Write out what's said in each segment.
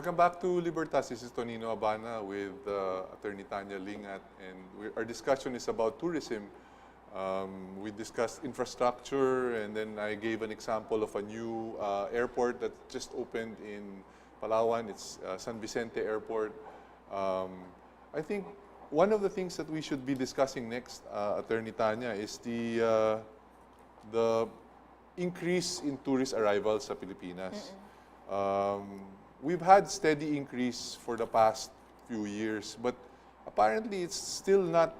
Welcome back to Libertas. This is Tonino Abana with Attorney Tanya Lingat, and our discussion is about tourism. We discussed infrastructure, and then I gave an example of a new airport that just opened in Palawan. It's San Vicente Airport. I think one of the things that we should be discussing next, Attorney Tanya, is the increase in tourist arrivals sa Pilipinas. We've had steady increase for the past few years, but apparently it's still not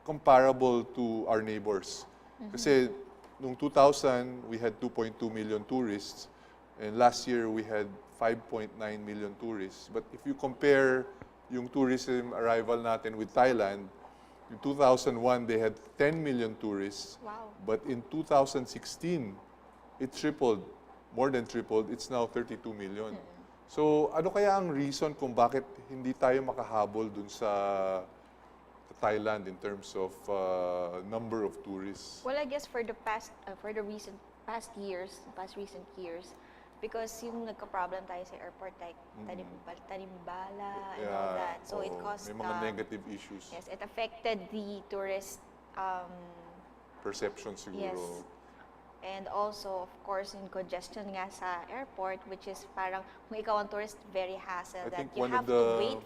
comparable to our neighbors. Kasi noong 2000, we had 2.2 million tourists, and last year we had 5.9 million tourists. But if you compare yung tourism arrival natin with Thailand, in 2001, they had 10 million tourists. Wow. But in 2016, it tripled, more than tripled. It's now 32 million. So, ano kaya ang reason kung bakit hindi tayo makahabol dun sa Thailand in terms of number of tourists? Well, I guess for the past recent years, because yung nagka-problem tayo sa airport, like tanimbala and all that. So it caused may mga negative issues. Yes, it affected the tourist Perception siguro. Yes. And also, of course, in congestion nga sa airport, which is parang kung ikaw ang tourist, very hassle I that think you one have of the- to wait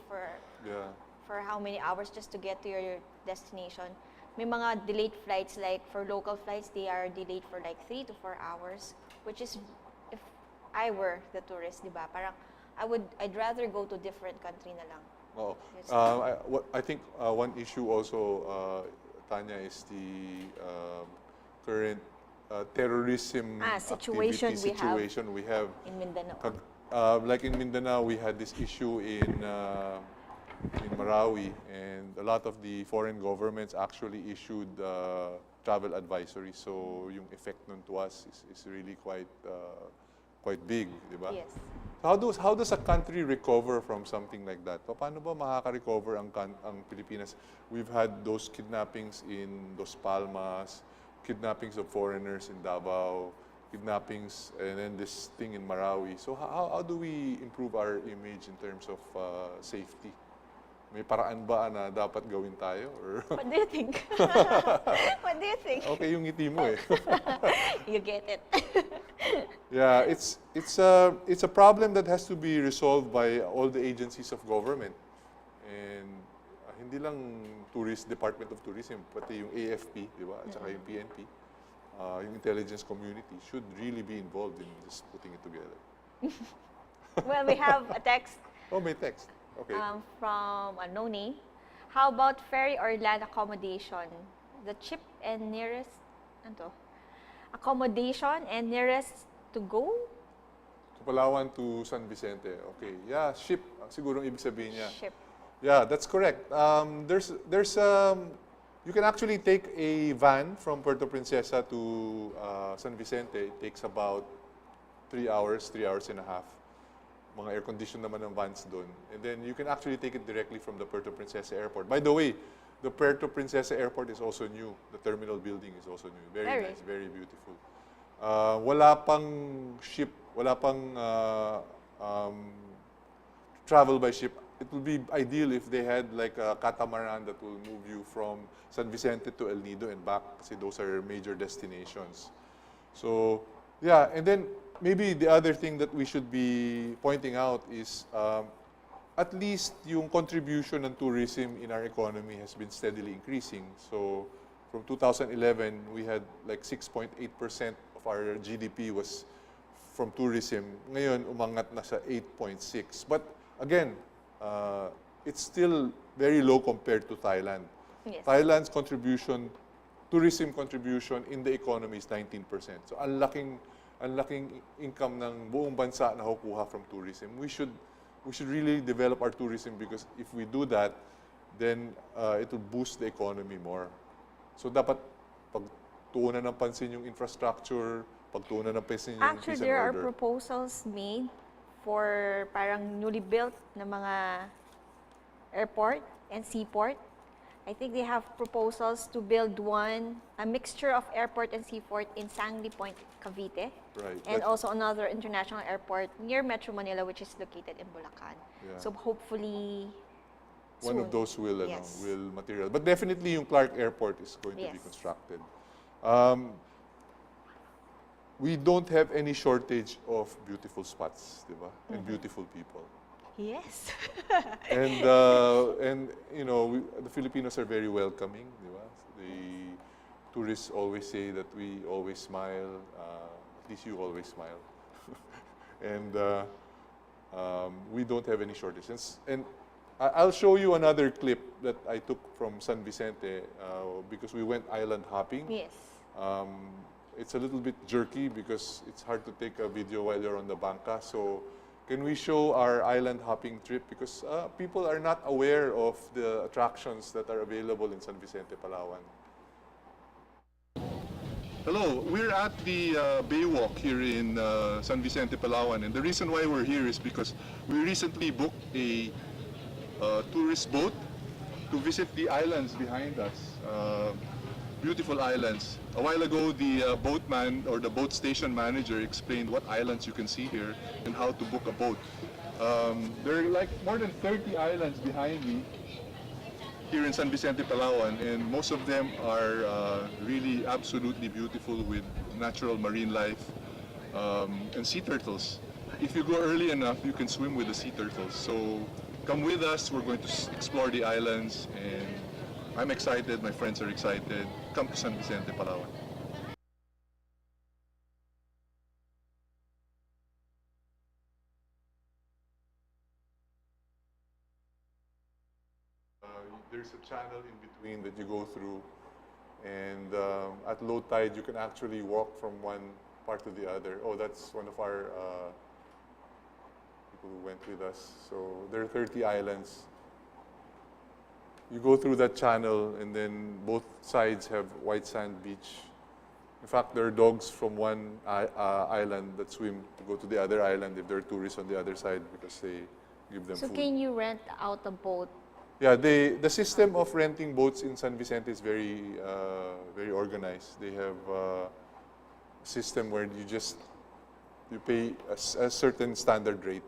Yeah. for how many hours just to get to your destination. May mga delayed flights, like for local flights, they are delayed for like 3 to 4 hours, which is, if I were the tourist, di ba? Parang I'd rather go to different country na lang. Oh. Yes. I think one issue also, Tanya, is the current terrorism situation we have in Mindanao. Like in Mindanao, we had this issue in Marawi, and a lot of the foreign governments actually issued travel advisory. So yung effect nun to us is really quite big, di ba? Yes. So how does a country recover from something like that? Paano ba makaka-recover ang Pilipinas? We've had those kidnappings in Dos Palmas, kidnappings of foreigners in Davao, kidnappings, and then this thing in Marawi. So how do we improve our image in terms of safety? May paraan ba na dapat gawin tayo? Or What do you think? What do you think? okay yung ngiti mo eh. You get it. Yeah, it's a problem that has to be resolved by all the agencies of government. And hindi lang Department of Tourism, pati yung AFP, di ba? At saka yung PNP, yung intelligence community should really be involved in just putting it together. Well, we have a text Oh, may text. Okay. from Noni. How about ferry or land accommodation? The cheap and nearest, ano to? Accommodation and nearest to go? So, Palawan to San Vicente. Okay. Yeah, ship. Siguro ang ibig sabihin niya. Ship. Yeah, that's correct. You can actually take a van from Puerto Princesa to San Vicente. It takes about 3 hours and a half. Mga air-conditioned naman ng vans doon. And then you can actually take it directly from the Puerto Princesa Airport. By the way, the Puerto Princesa Airport is also new. The terminal building is also new. Very nice, very beautiful. Wala pang ship, wala pang travel by ship. It would be ideal if they had like a catamaran that will move you from San Vicente to El Nido and back, kasi those are major destinations. So, yeah, and then maybe the other thing that we should be pointing out is at least yung contribution ng tourism in our economy has been steadily increasing. So, from 2011, we had like 6.8% of our GDP was from tourism. Ngayon, umangat na sa 8.6%. But again, it's still very low compared to Thailand. Yes. Thailand's tourism contribution in the economy is 19%. So ang laking income ng buong bansa na nakukuha from tourism. We should really develop our tourism, because if we do that, then it will boost the economy more. So dapat pagtuunan ng pansin yung infrastructure, pagtuunan ng pansin yung Actually, peace and there are order. proposals made for parang newly built na mga airport and seaport I think they have proposals to build a mixture of airport and seaport in Sangley Point, Cavite. Right. And also another international airport near Metro Manila, which is located in Bulacan. Yeah. So hopefully, One of soon. those will, Yes. will material. But definitely yung Clark Airport is going to be Yes. constructed. We don't have any shortage of beautiful spots, di ba? And beautiful people. Yes. And you know, the Filipinos are very welcoming, di ba? The tourists always say that we always smile. At least you always smile. And we don't have any shortages. And I'll show you another clip that I took from San Vicente because we went island hopping. Yes. It's a little bit jerky because it's hard to take a video while you're on the banca. So can we show our island hopping trip? Because people are not aware of the attractions that are available in San Vicente, Palawan. Hello, we're at the Baywalk here in San Vicente, Palawan. And the reason why we're here is because we recently booked a tourist boat to visit the islands behind us. Beautiful islands. A while ago, the boatman or the boat station manager explained what islands you can see here and how to book a boat. There are like more than 30 islands behind me here in San Vicente, Palawan, and most of them are really absolutely beautiful with natural marine life and sea turtles. If you go early enough, you can swim with the sea turtles. So come with us. We're going to explore the islands, and I'm excited. My friends are excited. Come to San Vicente, Palawan. There's a channel in between that you go through, and at low tide you can actually walk from one part to the other. Oh, that's one of our people who went with us. So there are 30 islands. You go through that channel, and then both sides have white sand beach. In fact, there are dogs from one island that swim to go to the other island if there are tourists on the other side because they give them So food. can you rent out a boat? Yeah, the system of renting boats in San Vicente is very very organized. They have a system where you pay a certain standard rate,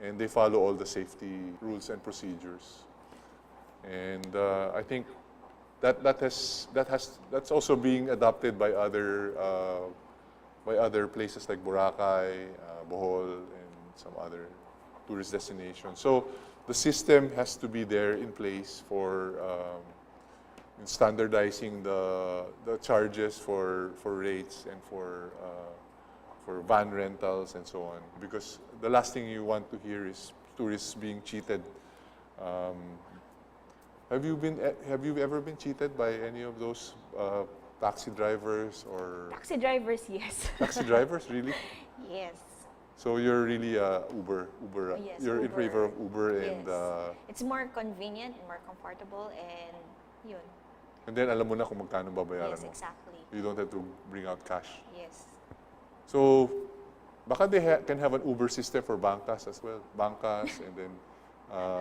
and they follow all the safety rules and procedures. And I think that's also being adopted by other places like Boracay, Bohol, and some other tourist destinations. So the system has to be there in place for standardizing the charges for rates and for van rentals and so on. Because the last thing you want to hear is tourists being cheated. Have you ever been cheated by any of those taxi drivers or Taxi drivers, yes. taxi drivers? Really? Yes. So you're really Uber. Yes, You're in Uber. favor of Uber, Yes. and It's more convenient and more comfortable, and yun. and then alam mo na kung magkano babayaran Yes, mo. exactly. You don't have to bring out cash. Yes. So baka they can have an Uber system for bangkas as well. Bangkas and then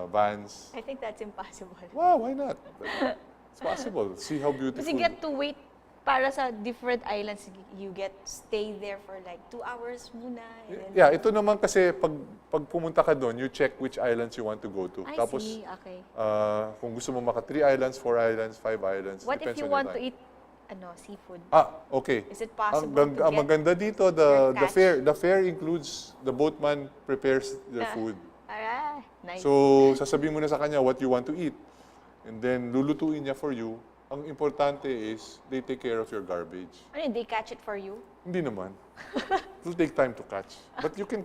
vans. I think that's impossible. Wow, why not? It's possible. See how beautiful. Because you get to wait para sa different islands. You get to stay there for like 2 hours muna. And then, Yeah, ito naman kasi pag pumunta ka doon, you check which islands you want to go to. I Tapos see, okay. kung gusto mo maka 3 islands, 4 islands, 5 islands, What if depends you on your want to time. eat seafood? Okay. Is it possible to Ang get maganda dito, your the catch? fare includes the boatman prepares the food. Nice. So, sasabihin mo na sa kanya what you want to eat. And then, lulutuin niya for you. Ang importante is, they take care of your garbage. Ano yun, they catch it for you? Hindi naman. It will take time to catch. But you can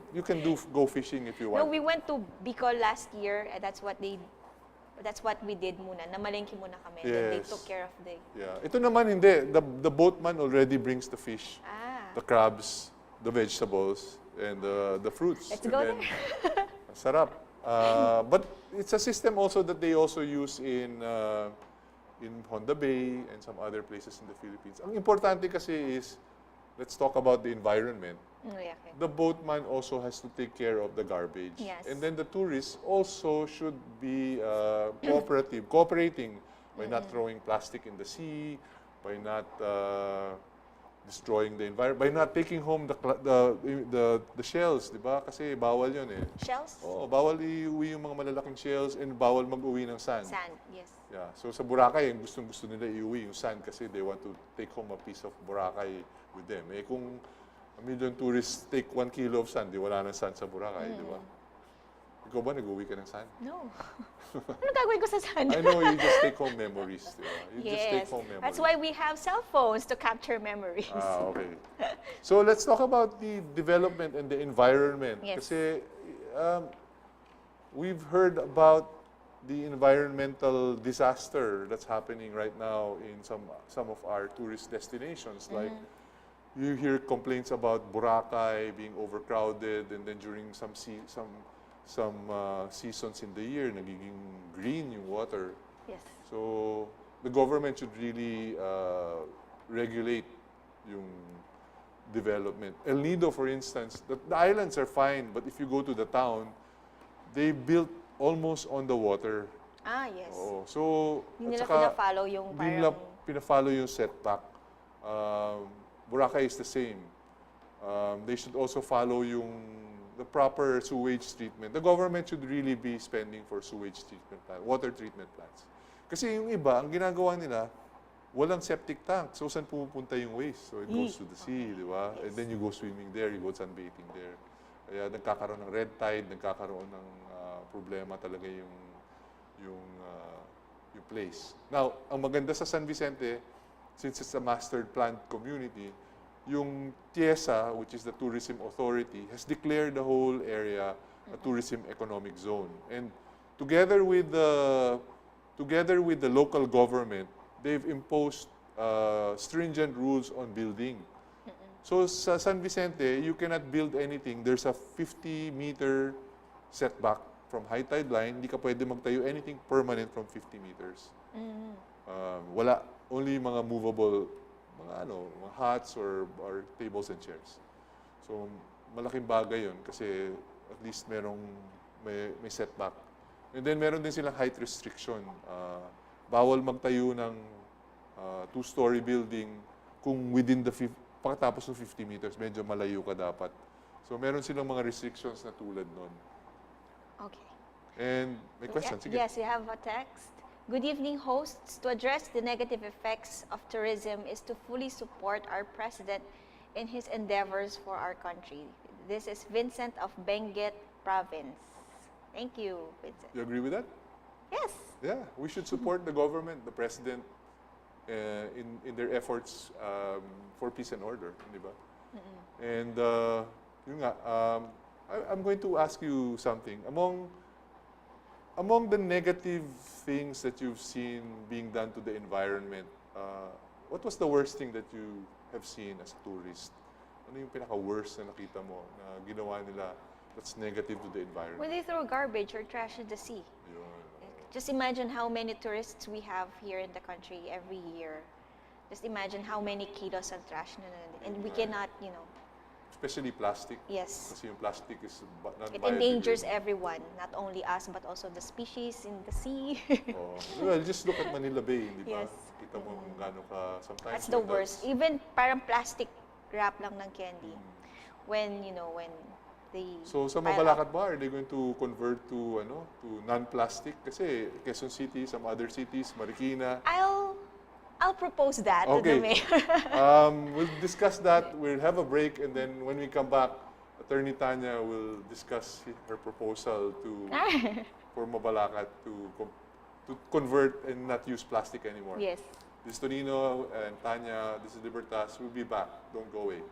go fishing if you No, want. we went to Bicol last year, and that's what we did muna. Namalengke muna kami. Then they Yes. took care of the... Yeah. Ito naman hindi. The boatman already brings the fish, the crabs, the vegetables, and the fruits. Let's And go then, there. Sarap. But it's a system also that they also use in Honda Bay and some other places in the Philippines. Ang importante kasi is, let's talk about the environment. Yeah, okay. The boatman also has to take care of the garbage. Yes. And then the tourists also should be cooperating by not throwing plastic in the sea, by not destroying the environment, by not taking home the shells, di ba? Kasi bawal yun eh. Shells? Oo, bawal iuwi yung mga malalaking shells and bawal mag-uwi ng sand. Sand, yes. Yeah. So sa Boracay, gustong-gusto nila iuwi yung sand kasi they want to take home a piece of Boracay with them. Eh kung a million tourists take 1 kilo of sand, di wala ng sand sa Boracay, di ba? Ikaw ba nag-uwi ka ng sand? No. Ano gagawin ko sa sand? I know you just take home memories, di ba? You just take Yes. home memories. That's why we have cell phones to capture memories. Ah, okay. So let's talk about the development and the environment. Yes. Kasi we've heard about the environmental disaster that's happening right now in some of our tourist destinations. Like you hear complaints about Boracay being overcrowded, and then during some seasons in the year, nagiging green yung water. Yes. So the government should really regulate yung development. El Nido, for instance, the islands are fine, but if you go to the town, they built almost on the water. Ah, yes. Oo. So, Hindi at nila saka, pina-follow yung hindi nila parang... pina-follow yung setback. Boracay is the same. They should also follow the proper sewage treatment. The government should really be spending for sewage treatment plant, water treatment plants. Kasi yung iba, ang ginagawa nila, walang septic tank. So, saan pumupunta yung waste? So, it goes to the sea, di ba? And then you go swimming there, you go sunbathing there. Kaya nagkakaroon ng red tide, nagkakaroon ng problema talaga yung place. Now, ang maganda sa San Vicente, since it's a mastered planned community, yung TIESA, which is the Tourism Authority, has declared the whole area a tourism economic zone. And together with the local government, they've imposed stringent rules on building. So sa San Vicente, you cannot build anything. There's a 50-meter setback from high tide line. Hindi ka pwede magtayo anything permanent from 50 meters. Wala. Only mga movable, mga huts or tables and chairs. So malaking bagay yun kasi at least may setback. And then meron din silang height restriction. Bawal magtayo ng 2-story building kung within the pagkatapos ng 50 meters, medyo malayo ka dapat. So, meron silang mga restrictions na tulad nun. Okay. And may question? Sige. Yes, we have a text. Good evening, hosts. To address the negative effects of tourism is to fully support our president in his endeavors for our country. This is Vincent of Benguet Province. Thank you, Vincent. You agree with that? Yes. Yeah, we should support the government, the president, in their efforts for peace and order, di ba? And yun nga, I'm going to ask you something. Among the negative things that you've seen being done to the environment, what was the worst thing that you have seen as a tourist? Ano yung pinaka-worst na nakita mo na ginawa nila that's negative to the environment? When they throw garbage or trash in the sea. Yun. Just imagine how many tourists we have here in the country every year. Just imagine how many kilos of trash and we cannot, Especially plastic. Yes. Kasi yung plastic is not It endangers everyone, not only us, but also the species in the sea. Oh. Well, just look at Manila Bay, di ba? Yes. Kita mo kung gaano ka sometimes. That's the worst. Even parang plastic wrap lang ng candy. When they So sa pile Mabalacat ba, are they going to convert to non-plastic? Kasi Quezon City, some other cities, Marikina. I'll propose that to the Okay. mayor. We'll discuss that. We'll have a break, and then when we come back, Attorney Tanya will discuss her proposal for Mabalacat to convert and not use plastic anymore. Yes. This is Tonino and Tanya. This is Libertas. We'll be back. Don't go away.